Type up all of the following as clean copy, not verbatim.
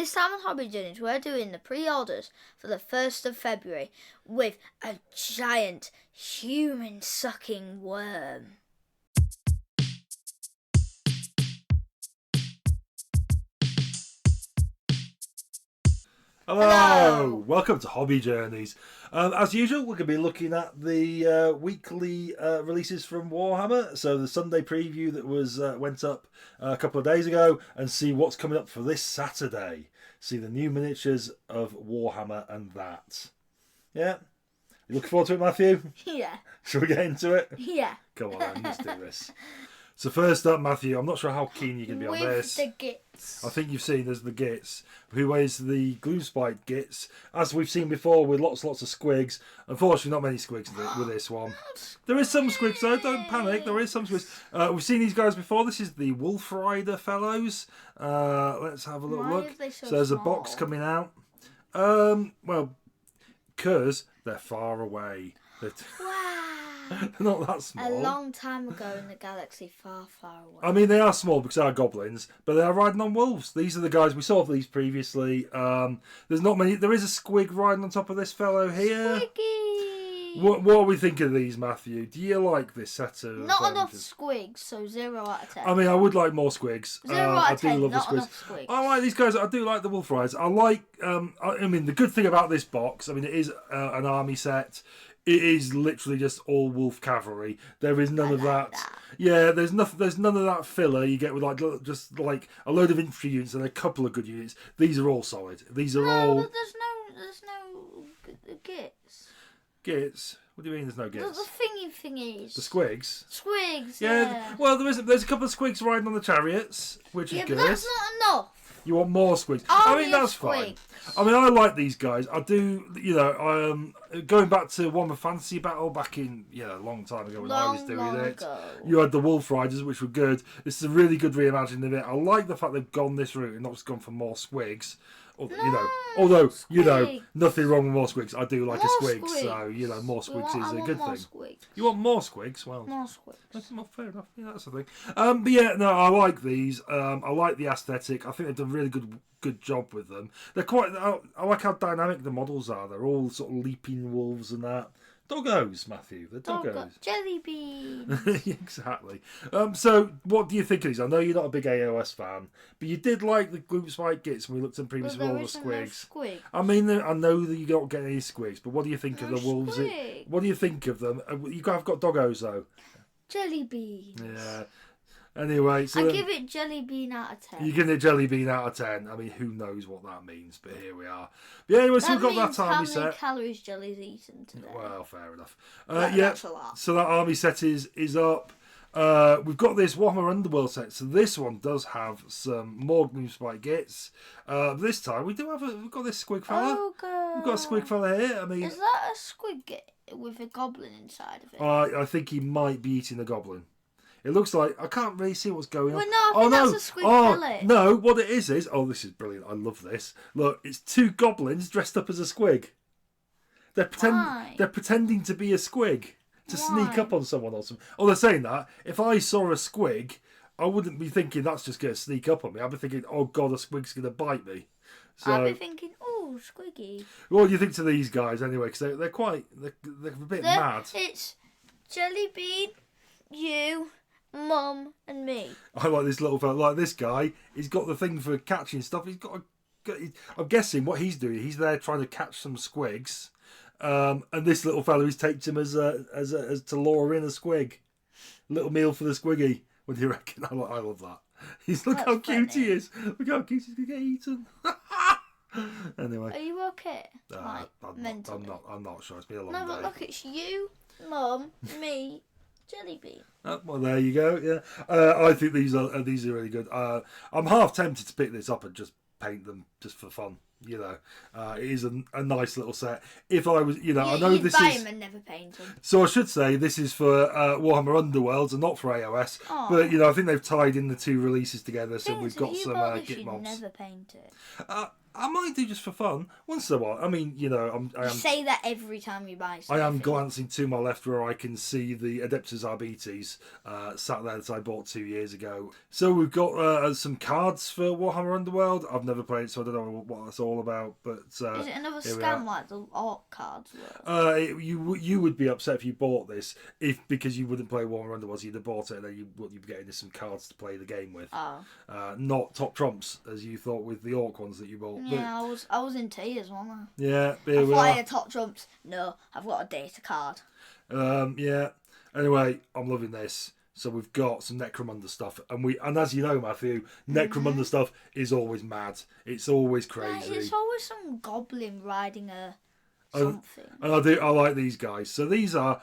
This time on Hobby Journeys, we're doing the pre-orders for the 1st of February with a giant human-sucking worm. Hello! Welcome to Hobby Journeys. As usual, we're going to be looking at the weekly releases from Warhammer. So the Sunday preview that was went up a couple of days ago, and see what's coming up for this Saturday. See the new miniatures of Warhammer and that. Yeah? You looking forward to it, Matthew? Yeah. Shall we get into it? Yeah. Come on then, let's do this. So first up, Matthew, I'm not sure how keen you're going to be on this. With the Gitz. I think you've seen there's the Gitz, who is the Gloomspite Gitz, as we've seen before with lots of squigs. Unfortunately, not many squigs with this one. There is some squigs though, don't panic, there is some squigs. We've seen these guys before. This is the Wolf Rider fellows. Let's have a little look. So there's a box coming out. Well, because they're far away. Wow. They're not that small. A long time ago in the galaxy far, far away. I mean, they are small because they are goblins, but they are riding on wolves. These are the guys we saw these previously. There's not many. There is a squig riding on top of this fellow here. Squiggy! What do we think of these, Matthew? Do you like this set of? Not enough squigs, so 0 out of 10. I mean, I would like more squigs. 0 out of 10, I do love not the enough squigs. I like these guys. I do like the wolf riders. I like. I mean, the good thing about this box, I mean, it is an army set. It is literally just all wolf cavalry. There is none of that. Yeah, there's nothing. There's none of that filler you get with just like a load of infantry units and a couple of good units. These are all solid. These are all. But there's no Gitz. Gitz. What do you mean? There's no Gitz? The thingies. The squigs. Squigs. Yeah. Yeah. Well, there's a couple of squigs riding on the chariots, which is good. But that's not enough. You want more squigs? I mean, that's fine. I mean, I like these guys. I do. You know, going back to Warhammer Fantasy Battle back in a long time ago when I was doing it. You had the Wolf Riders, which were good. This is a really good reimagining of it. I like the fact they've gone this route and not just gone for more squigs. Although nothing wrong with more squigs. I do like a squig, so more squigs is a good thing. Squigs. You want more squigs? Well, more squigs. That's not fair enough. Yeah, that's the thing. But yeah, no, I like these. I like the aesthetic. I think they've done a really good job with them. They're quite. I like how dynamic the models are. They're all sort of leaping wolves and that. Doggos, Matthew. They're doggos. Jelly bean. Exactly. So, what do you think of these? I know you're not a big AoS fan, but you did like the Gloomspite Gitz when we looked at previous with all the squigs. I mean, I know that you don't get any squigs, but what do you think of the wolves? What do you think of them? You have got doggos though. Jelly beans. Yeah. Anyway, so I give it jelly bean out of 10. You give it jelly bean out of 10. I mean, who knows what that means? But here we are. But yeah, anyway, so we've got that army set. How many calories jelly's eaten today? Well, fair enough. That's a lot. So that army set is up. We've got this Warhammer Underworld set. So this one does have some more Gloomspite Gitz. This time we've got this squig fella. Oh, God. We've got a squig fella here. I mean, is that a squig with a goblin inside of it? I think he might be eating the goblin. It looks like I can't really see what's going on. Well, no, I think that's a squig fillet. No, what it is this is brilliant. I love this. Look, it's two goblins dressed up as a squig. They're pretending to be a squig to sneak up on someone or something. Oh, they're saying that if I saw a squig, I wouldn't be thinking that's just going to sneak up on me. I'd be thinking, oh God, a squig's going to bite me. So, I'd be thinking, oh, squiggy. What do you think to these guys anyway? Because they're a bit mad. It's Jelly Bean, you, Mum and me. I like this little fella. Like this guy, he's got the thing for catching stuff. I'm guessing what he's doing. He's there trying to catch some squigs, and this little fellow he's takes him as to lure in a squig. Little meal for the squiggy. What do you reckon? I love that. Look how cute he is. Look how cute he's gonna get eaten. Anyway. Are you okay? I'm not sure. It's been a long day. No, but look, it's you, Mum, me. Jelly bean. Well, there you go. Yeah, I think these are really good. I'm half tempted to pick this up and just paint them just for fun. You know, it is a nice little set. If I was, you know, I know you'd this buy is. them and never paint them. So I should say this is for Warhammer Underworlds and not for AoS. Aww. But you know, I think they've tied in the two releases together, so Thing we've is, got if you some bought this, Gitmobs. you'd never paint it. I might do just for fun once in a while. I mean, you know, You say that every time you buy I something. am glancing to my left where I can see the Adeptus Arbites sat there that I bought 2 years ago. So we've got some cards for Warhammer Underworld. I've never played, so I don't know what that's all about. But is it another scam like the art cards were? You would be upset if you bought this because you wouldn't play Warhammer Underworld. You'd have bought it, and then you'd be getting some cards to play the game with. Oh. Not top trumps as you thought with the orc ones that you bought. Yeah, I was in tears, wasn't I? Yeah, I thought I had top trumps. No, I've got a data card. Yeah. Anyway, I'm loving this. So we've got some Necromunda stuff, and as you know, Matthew, Necromunda stuff is always mad. It's always crazy. Yeah, it's always some goblin riding a something. And I like these guys. So these are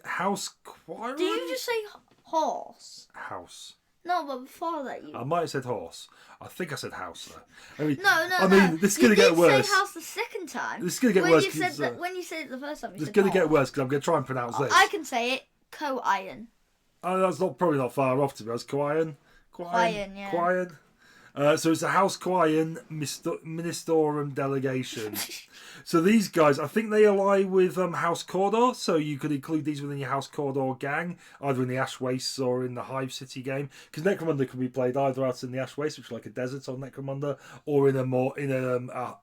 House Quarry. Did you just say horse? House. No, but before that I might have said horse. I think I said house though. I mean, No. This is going to get worse. You did say house the second time. This is going to get worse. When you said it the first time, you it's said going to horse. get worse because I'm going to try and pronounce this. I can say it. Co-iron. Oh, that's probably not far off to be honest. Quion, yeah. Quion. So it's a House Quion Ministorum delegation. So these guys, I think they ally with House Cawdor, so you could include these within your House Cawdor gang, either in the Ash Wastes or in the Hive City game. Because Necromunda can be played either out in the Ash Wastes, which is like a desert on Necromunda, or in a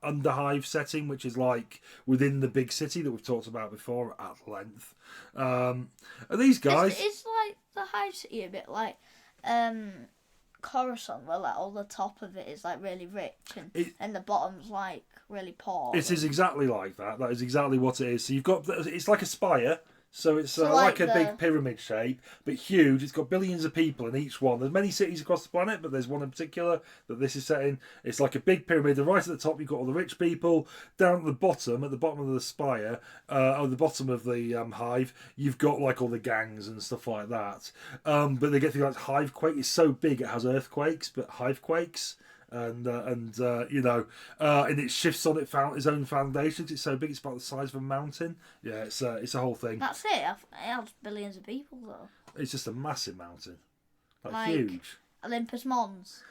Underhive setting, which is like within the big city that we've talked about before at length. These guys, It's like the Hive City a bit like Coruscant, where like all the top of it is like really rich and the bottom's like really poor. It is exactly like that. That is exactly what it is. So you've got, it's like a spire. So it's like a big pyramid shape, but huge. It's got billions of people in each one. There's many cities across the planet, but there's one in particular that this is set in. It's like a big pyramid, and right at the top you've got all the rich people. Down at the bottom of the spire, or the bottom of the hive, you've got like all the gangs and stuff like that. But they get things like Hivequake. It's so big it has earthquakes, but Hivequakes. And it shifts on its own foundations. It's so big, it's about the size of a mountain. Yeah, it's a whole thing. That's it. It has billions of people though. It's just a massive mountain, like huge. Olympus Mons.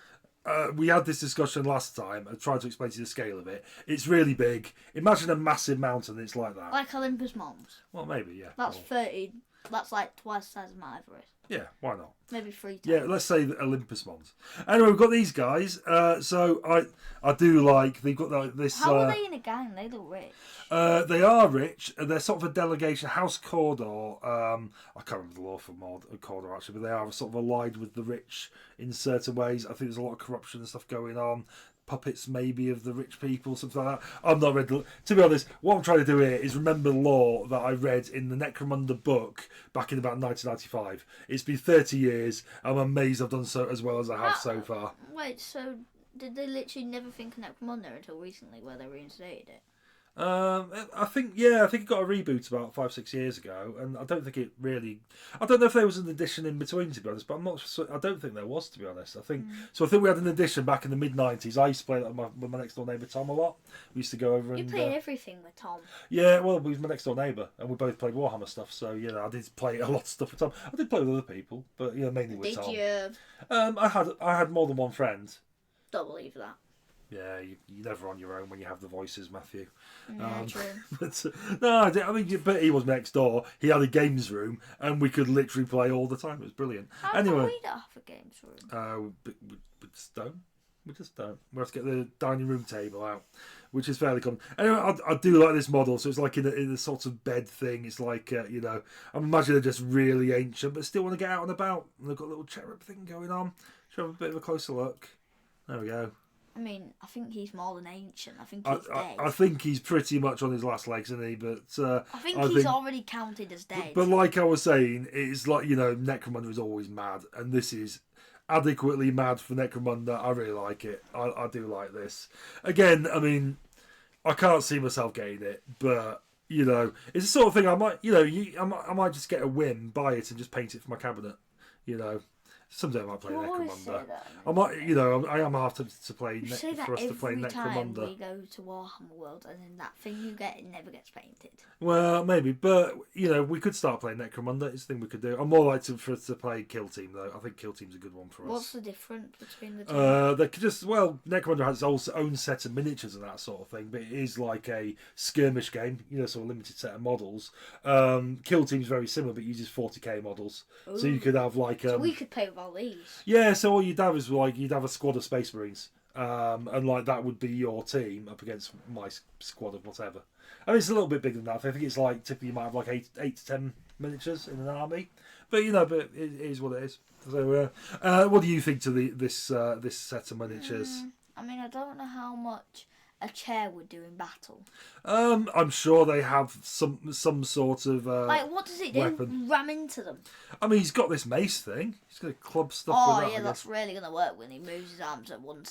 We had this discussion last time. I tried to explain to you the scale of it. It's really big. Imagine a massive mountain. It's like that. Like Olympus Mons. Well, maybe yeah. That's 30. That's like twice the size of Mount Everest. Yeah, why not? Maybe 3 times. Yeah, let's say the Olympus Mons. Anyway, we've got these guys. So I do like they've got like this. How are they in a gang? They look rich. They are rich. They're sort of a delegation. House Cawdor. I can't remember the law for Cawdor actually, but they are sort of allied with the rich in certain ways. I think there's a lot of corruption and stuff going on. Puppets maybe of the rich people, something like that. I've not read to be honest, what I'm trying to do here is remember the lore that I read in the Necromunda book back in about 1995. It's been 30 years. I'm amazed I've done so as well as I have so far. Wait, so did they literally never think of Necromunda until recently where they reinstated it? I think it got a reboot about 5-6 years ago, and I don't think it really. I don't know if there was an edition in between, to be honest, but I'm not. I don't think there was, to be honest. I think we had an edition back in the mid '90s. I used to play that with my next door neighbour Tom a lot. We used to go over. You played everything with Tom. Yeah, well, he was my next door neighbour, and we both played Warhammer stuff. So I did play a lot of stuff with Tom. I did play with other people, but mainly with Tom. Did you? I had more than one friend. Don't believe that. Yeah, you're never on your own when you have the voices, Matthew. Yeah, true. But he was next door. He had a games room, and we could literally play all the time. It was brilliant. Anyway, we don't have a games room. We just don't. We just don't. We have to get the dining room table out, which is fairly common. Anyway, I do like this model. So it's like in a sort of bed thing. It's like I'm imagining they're just really ancient, but still want to get out and about. And they've got a little cherub thing going on. Should have a bit of a closer look. There we go. I mean, I think he's more than ancient. I think he's dead. I think he's pretty much on his last legs, isn't he? But I think he's already counted as dead. But like I was saying, it's like, Necromunda is always mad, and this is adequately mad for Necromunda. I really like it. I do like this. Again, I mean, I can't see myself getting it, but it's the sort of thing I might, I might just get a whim, buy it, and just paint it for my cabinet. Someday I might play You always say Necromunda. that. I might, you know, I am half tempted to play You say that for us to play every time Necromunda. we go to Warhammer World, and then that thing you get, it never gets painted. Well, maybe, but you know, we could start playing Necromunda. It's a thing we could do. I'm more likely for us to play Kill Team though. I think Kill Team's a good one for us. What's the difference between the two? They could just Necromunda has its own set of miniatures and that sort of thing, but it is like a skirmish game, you know, sort of limited set of models. Kill Team's very similar, but uses 40k models, so you could have like. So we could play with all these. Yeah, so all you'd have is like you'd have a squad of Space Marines, and like that would be your team up against my squad of whatever. I mean, it's a little bit bigger than that. I think it's like typically you might have like 8 to 10 miniatures in an army, but you know, but it is what it is. So, what do you think to this set of miniatures? I mean, I don't know how much a chair would do in battle. I'm sure they have some sort of like, what does it do? weapon. Ram into them? I mean, he's got this mace thing. He's going to club stuff Oh, with that. yeah, that's really going to work when he moves his arms at 1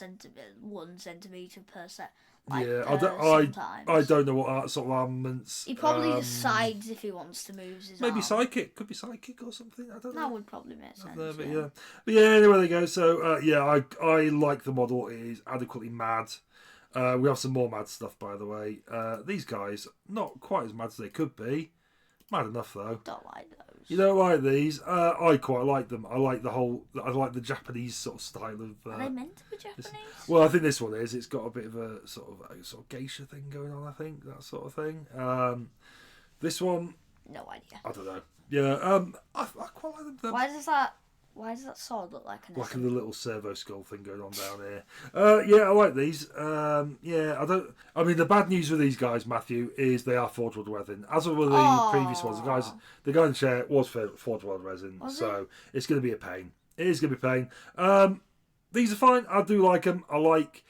centimetre per set. Like, yeah, sometimes. I don't know what sort of armaments. He probably just sides if he wants to move his maybe arm. psychic, could be psychic or something. I don't know. That would probably make sense. But yeah, anyway, there you go. So I like the model. It is adequately mad. We have some more mad stuff, by the way. These guys not quite as mad as they could be. Mad enough though. Don't like those. You don't like these? I quite like them. I like the Japanese sort of style of. Are they meant to be Japanese? Well, I think this one is. It's got a bit of a sort of geisha thing going on. I think that sort of thing. This one. No idea. I don't know. Yeah. I quite like them. Why does that sword look like an? Like the little servo skull thing going on down here. Yeah, I like these. Yeah, I don't. I mean, the bad news with these guys, Matthew, is they are Forge World resin. As with the previous ones, the guy in the chair was Forge World resin, so it's going to be a pain. It is going to be a pain. These are fine. I do like them. I like.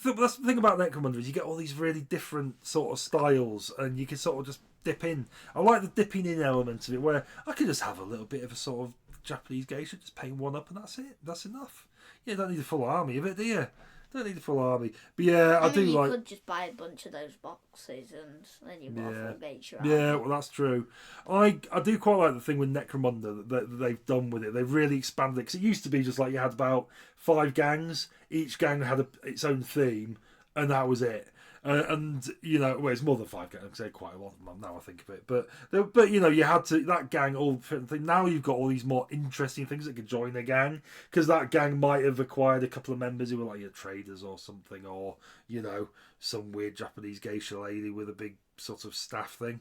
That's the thing about Necromunda is you get all these really different sort of styles, and you can sort of just dip in. I like the dipping in element of it, where I can just have a little bit of a sort of Japanese geisha, just paint one up and that's it. That's enough. You don't need a full army of it, do you? Don't need a full army. But yeah, I do like. You could just buy a bunch of those boxes and then you've got a full geisha. Yeah, well, that's true. I do quite like the thing with Necromunda that they've done with it. They've really expanded it because it used to be just like you had about 5 gangs. Each gang had its own theme, and that was it. And you know, well, it's more than 5 gangs. There's quite a lot of them now. I think of it, but you know, you had to that gang all thing. Now you've got all these more interesting things that could join a gang because that gang might have acquired a couple of members who were like your traders or something, or you know, some weird Japanese geisha lady with a big sort of staff thing.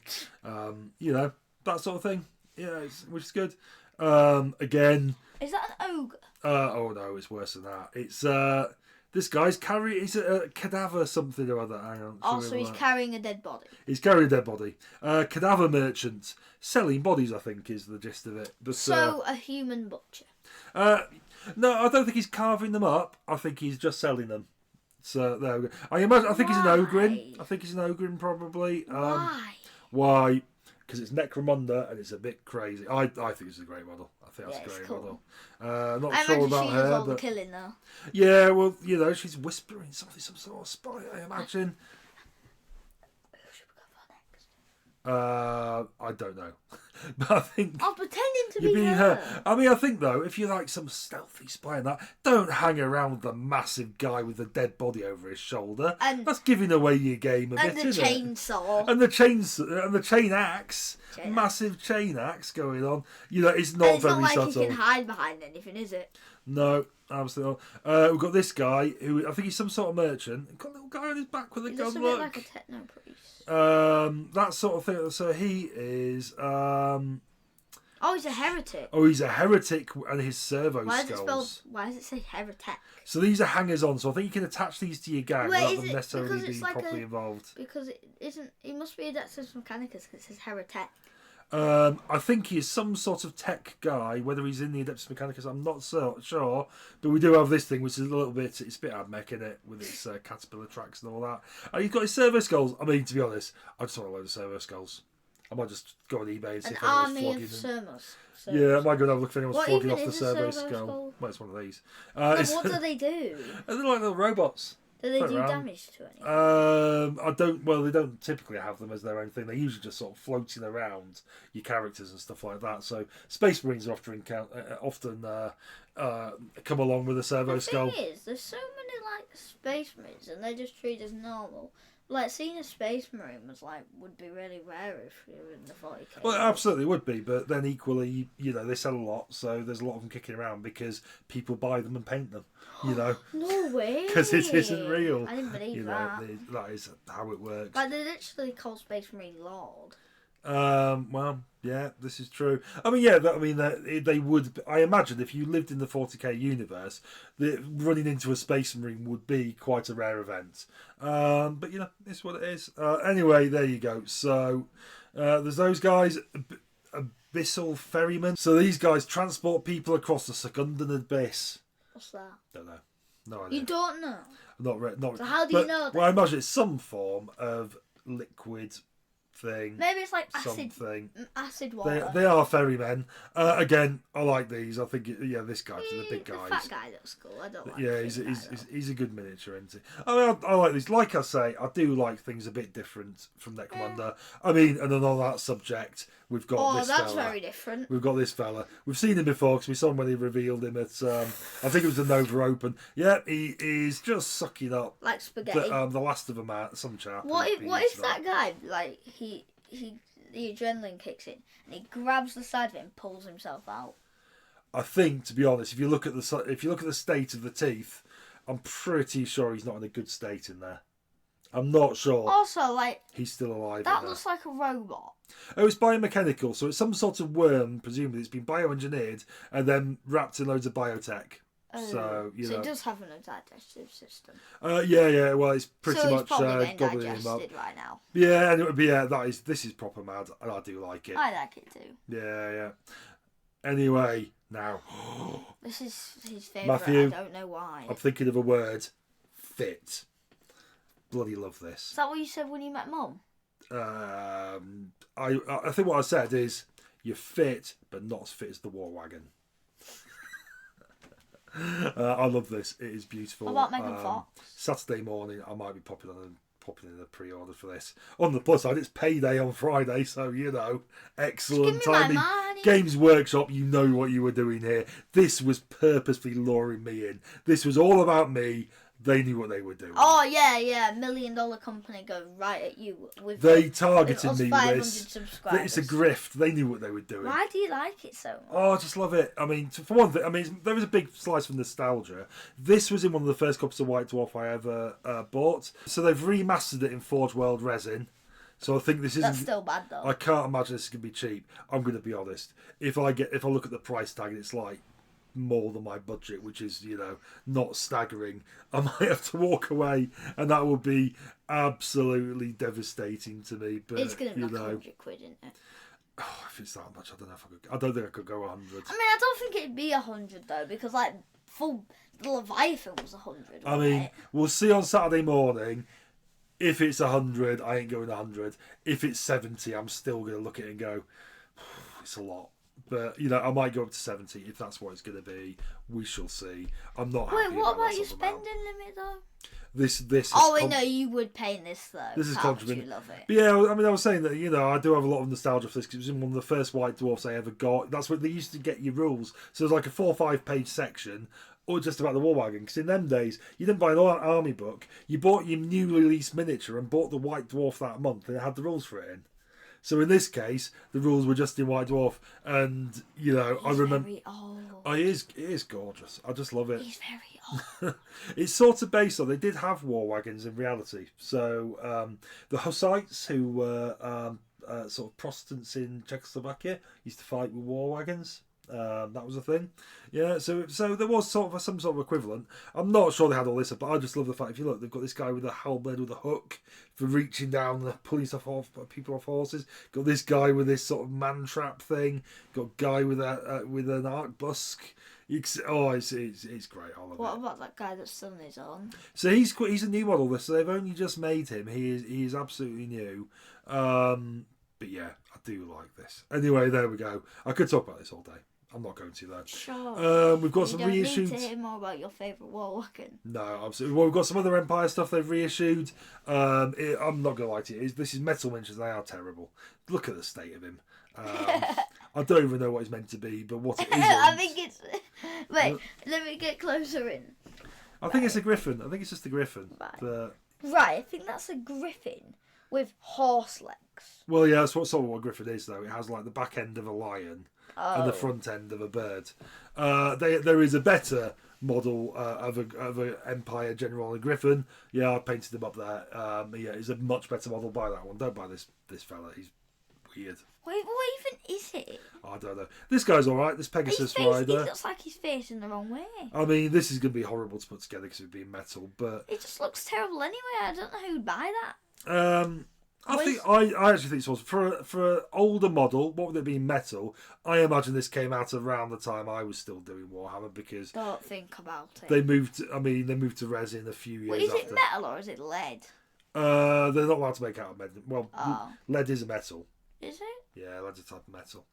You know, that sort of thing. Yeah, which is good. Again, is that an ogre? Oh no, it's worse than that. It's this guy's carrying. He's a cadaver something or other. Hang on. Oh, so he's carrying a dead body. He's carrying a dead body. Cadaver merchant selling bodies, I think, is the gist of it. But, so a human butcher. No, I don't think he's carving them up. I think he's just selling them. So there we go. I think he's an ogrin. I think he's an ogrin probably. Why? Why? Because it's Necromunda and it's a bit crazy. I think it's a great model. I think that's a great model. Not sure about her, all but the killing though. Yeah, well, you know, she's whispering something, some sort of spy, I imagine. Who should we go for next? I don't know, but I think I'm pretending to be her. I mean, I think though, if you're like some stealthy spy and that, don't hang around with the massive guy with the dead body over his shoulder. And that's giving away your game a bit, isn't it? And the chainsaw. And the chain axe. Massive chain axe going on. You know, it's not very like subtle. He can hide behind anything, is it? No, absolutely not. We've got this guy who I think he's some sort of merchant. He's got a little guy on his back with a gun. He looks a bit like a techno priest. That sort of thing. So he is. Oh, he's a heretic. Oh, he's a heretic, and his servo skulls. Why does it say heretic? So these are hangers-on. So I think you can attach these to your gang without them necessarily being properly involved. Because it isn't. He must be Adeptus Mechanicus because it says heretic. I think he is some sort of tech guy. Whether he's in the Adeptus Mechanicus, I'm not so sure. But we do have this thing, which is a little bit. It's a bit ad-mech in it with its caterpillar tracks and all that. He's got his servo skulls. I mean, to be honest, I just want a load of servo skulls. I might just go on eBay and see if anyone's flogging them. Yeah, I might go and have a look if anyone's flogging off the servo skull. Well, it's one of these. What do they do? They're like little robots. Do they do damage to anything? I don't. Well, they don't typically have them as their own thing. They're usually just sort of floating around your characters and stuff like that. So Space Marines are often come along with a servo skull. The thing is, there's so many like Space Marines, and they're just treated as normal. Like, seeing a Space Marine would be really rare if you were in the 40k. Well, it absolutely would be, but then equally, they sell a lot, so there's a lot of them kicking around because people buy them and paint them, No way! Because it isn't real. I didn't believe that. That is how it works. Like, they literally call Space Marine Lord. Well, yeah, this is true. I mean, they would. I imagine if you lived in the 40k universe, running into a Space Marine would be quite a rare event. But it's what it is. Anyway, there you go. So there's those guys, Abyssal Ferrymen. So these guys transport people across the Secundan Abyss. What's that? Don't know. No idea. You don't know. Not. So how do you know that? Well, I imagine it's some form of liquid thing. Maybe it's like acid water. They are ferrymen. Again, I like these. I think this guy's the big guys. The fat guy looks cool. I don't like. Yeah, he's a good miniature, isn't he? I mean, I like these. Like I say, I do like things a bit different from Necromunda. I mean, and then on that subject, we've got this fella. Oh, that's very different. We've got this fella. We've seen him before because we saw him when he revealed him at. I think it was the Nova Open. Yeah, he is just sucking up like spaghetti. The last of them out. Some chap. What if that guy like the adrenaline kicks in and he grabs the side of it and pulls himself out? I think, to be honest, if you look at the state of the teeth, I'm pretty sure he's not in a good state in there. I'm not sure. Also, he's still alive. That looks like a robot. Oh, it's biomechanical, so it's some sort of worm, presumably it's been bioengineered and then wrapped in loads of biotech. So it does have an digestive system. Yeah. Well, it's pretty much gobbling him up right now. Yeah, this is proper mad, and I do like it. I like it too. Yeah. Anyway, now this is his favourite. Matthew, I don't know why. I'm thinking of a word. Fit. Bloody love this. Is that what you said when you met Mum? I think what I said is you're fit, but not as fit as the War Wagon. I love this. It is beautiful. What about Megan Fox? Saturday morning, I might be popping in a pre-order for this. On the plus side, it's payday on Friday, so excellent timing. Games Workshop, you know what you were doing here. This was purposefully luring me in. This was all about me. They knew what they were doing. Oh yeah, $1 million company go right at you with. They targeted me with this. Subscribers. It's a grift. They knew what they were doing. Why do you like it so much? Oh, I just love it. I mean, for one thing, there was a big slice of nostalgia. This was in one of the first copies of White Dwarf I ever bought. So they've remastered it in Forge World resin. So I think this isn't. That's still bad though. I can't imagine this is gonna be cheap. I'm gonna be honest. If I look at the price tag and it's like more than my budget, which is not staggering, I might have to walk away, and that would be absolutely devastating to me. But it's gonna be like £100, isn't it? Oh, if it's that much, I don't know if I could. I don't think I could go 100. I mean, I don't think it'd be 100 though, because full Leviathan was 100. I mean, we'll see on Saturday morning. If it's 100, I ain't going 100. If it's 70, I'm still gonna look at it and go, it's a lot. But I might go up to 70 if that's what it's going to be. We shall see. I'm not happy. Wait, what about your spending limit though? This. Oh wait, no, you would paint this though. This is controversial. You love it. But yeah, I mean, I was saying that I do have a lot of nostalgia for this because it was in one of the first White Dwarfs I ever got. That's when they used to get your rules. So there's like a 4 or 5 page section. Or just about the War Wagon, because in them days you didn't buy an army book. You bought your newly released miniature and bought the White Dwarf that month, and it had the rules for it in. So in this case, the rules were just in White Dwarf, and I remember. Very old. Oh, it is gorgeous. I just love it. He's very old. It's sort of based on. They did have war wagons in reality. So the Hussites, who were sort of Protestants in Czechoslovakia, used to fight with war wagons. That was a thing. Yeah, so there was some sort of equivalent. I'm not sure they had all this, but I just love the fact, if you look, they've got this guy with a halberd with a hook for reaching down and pulling stuff off people off horses. Got this guy with this sort of man trap thing. Got a guy with an arquebus. It's great. I love it. What about that guy that's still on his own? So he's a new model. So they've only just made him. He is absolutely new. But yeah, I do like this. Anyway, there we go. I could talk about this all day. I'm not going to though. Sure. We've got some reissued. You don't need to hear more about your favourite War Wagon. No, absolutely. Well, we've got some other Empire stuff they've reissued. I'm not going to lie to you. This is Metal Miniatures. They are terrible. Look at the state of him. I don't even know what he's meant to be, but what it isn't. I think it's... Wait, let me get closer in. I think it's a griffin. I think it's just a griffin. Right. But... Right, I think that's a griffin with horse legs. Well, yeah, that's sort of what a griffin is, though. It has like the back end of a lion and the front end of a bird. There is a better model of a Empire General and a Griffin. Yeah, I painted him up there. Yeah, it's a much better model. Buy that one. Don't buy this fella. He's weird. Wait, what even is it? I don't know. This guy's all right. This Pegasus Rider. He looks like he's facing the wrong way. I mean, this is going to be horrible to put together because it would be metal, but... It just looks terrible anyway. I don't know who'd buy that. I actually think so. For an older model, what would it be, metal? I imagine this came out around the time I was still doing Warhammer because don't think about it. They moved to resin a few years. Well, is after. it metal or is it lead? They're not allowed to make out of lead. Well, lead is a metal. Is it? Yeah, lead's a type of metal.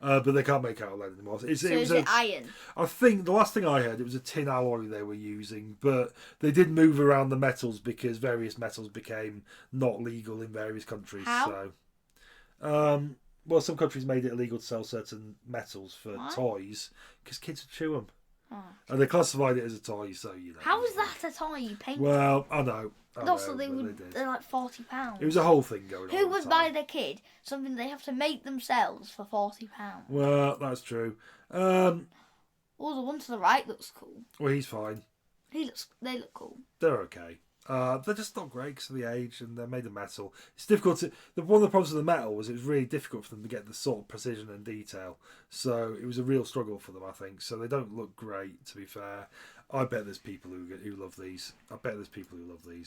But they can't make out of lead anymore. Is it iron? I think the last thing I heard, it was a tin alloy they were using, but they did move around the metals because various metals became not legal in various countries. How? So, well, some countries made it illegal to sell certain metals for toys because kids would chew them. And they classified it as a toy, so you know. How is that a toy you paint? Well, I know. Also, they're like £40. It was a whole thing going on. Who would buy their kid something they have to make themselves for £40? Well, that's true. Oh, the one to the right looks cool. Well, he's fine. They look cool. They're okay. They're just not great because of the age, and they're made of metal. It's difficult to. One of the problems with the metal was it was really difficult for them to get the sort of precision and detail. So it was a real struggle for them, I think. So they don't look great, to be fair. I bet there's people who love these.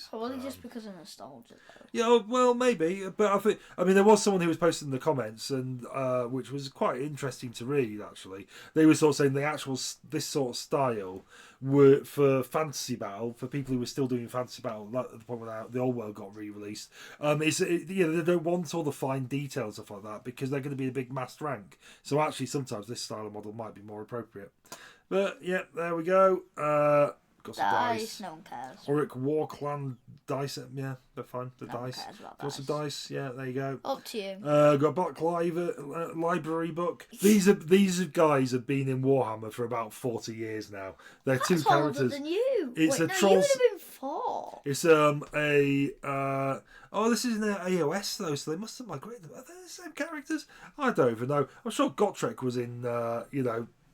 Probably just because of nostalgia, though. Yeah, well, maybe, but I mean, there was someone who was posting in the comments, and which was quite interesting to read. Actually, they were sort of saying this sort of style were for fantasy battle for people who were still doing fantasy battle at the point when the old world got re-released. They don't want all the fine details and stuff like that because they're going to be a big massed rank. So actually, sometimes this style of model might be more appropriate. But yeah, there we go. Got some dice. No one cares. Auric War Clan dice. Yeah, they're fine. The no dice. One cares about got some dice. Yeah, there you go. Up to you. Got a Black library book. These guys have been in Warhammer for about 40 years now. They're That's two characters. Older than you. It's Wait, a Trolls. You would have been 4. It's this is an AoS though, so they must have migrated. Are they the same characters? I don't even know. I'm sure Gotrek was in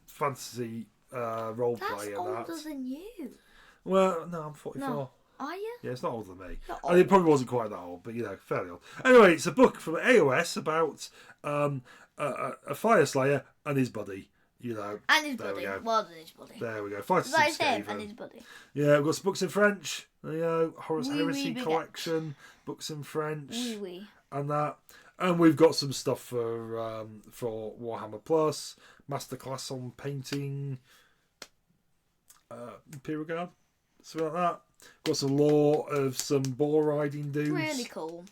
fantasy role play and that. That's older than you. Well, no, I'm 44. No. Are you? Yeah, it's not older than me. And it probably wasn't quite that old, but fairly old. Anyway, it's a book from AoS about a fire slayer and his buddy. And his buddy. More than his buddy. There we go. Fight to his name and his buddy. Yeah, we've got some books in French. There you go. Horus Heresy collection, books in French, and that. And we've got some stuff for Warhammer Plus, masterclass on painting, Imperial Guard, something like that. Got some lore of some boar riding dudes. Really cool.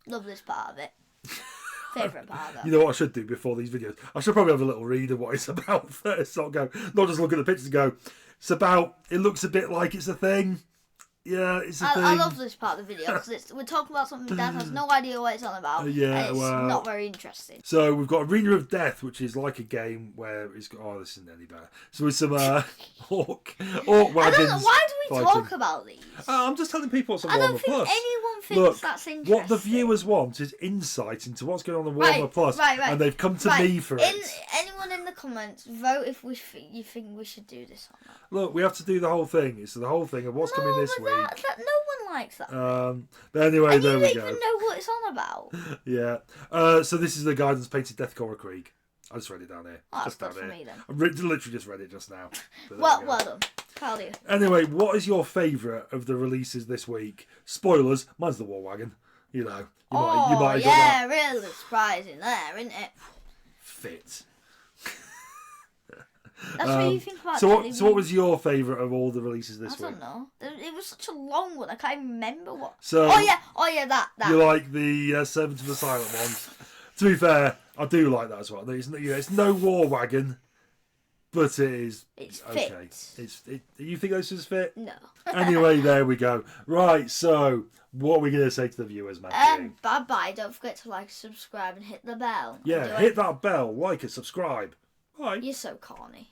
Love this part of it. Favourite part of it. You know what I should do before these videos? I should probably have a little read of what it's about first. Not just look at the pictures and go, it's about, it looks a bit like it's a thing. Yeah, it's a thing. I love this part of the video because we're talking about something Dad has no idea what it's on about. Yeah, and it's not very interesting. So we've got Arena of Death, which is like a game where it's got. Oh, this isn't any better. So with some orc wagons. I don't know, why do we fighting. talk about these? I'm just telling people what's on I Warhammer don't think Plus. anyone thinks that's interesting. What the viewers want is insight into what's going on in Warhammer Plus, and they've come to me for it. Anyone in the comments, vote if you think we should do this or not. Look, we have to do the whole thing. It's the whole thing of what's coming this week. No one likes that. But anyway, there we go. You don't even know what it's on about. Yeah. So this is the guidance painted Deathcore Krieg. I just read it down here. Oh, just that's down good here. for me then. I literally just read it just now. Well done. Proud of you. Anyway, what is your favourite of the releases this week? Spoilers. Mine's the War Wagon. You might have got that. Really surprising there, isn't it? Fit. That's what you think about. So what was your favourite of all the releases this week? I don't know. It was such a long one. I can't even remember what. So that. You like the Servant of the Silent Ones? To be fair, I do like that as well. It's no War Wagon. But it is. It's okay. fit. You think this is fit? No. Anyway, there we go. Right, so what are we going to say to the viewers, man? Bye-bye. Don't forget to like, subscribe and hit the bell. Yeah, hit that bell, like and subscribe. Bye. You're so corny.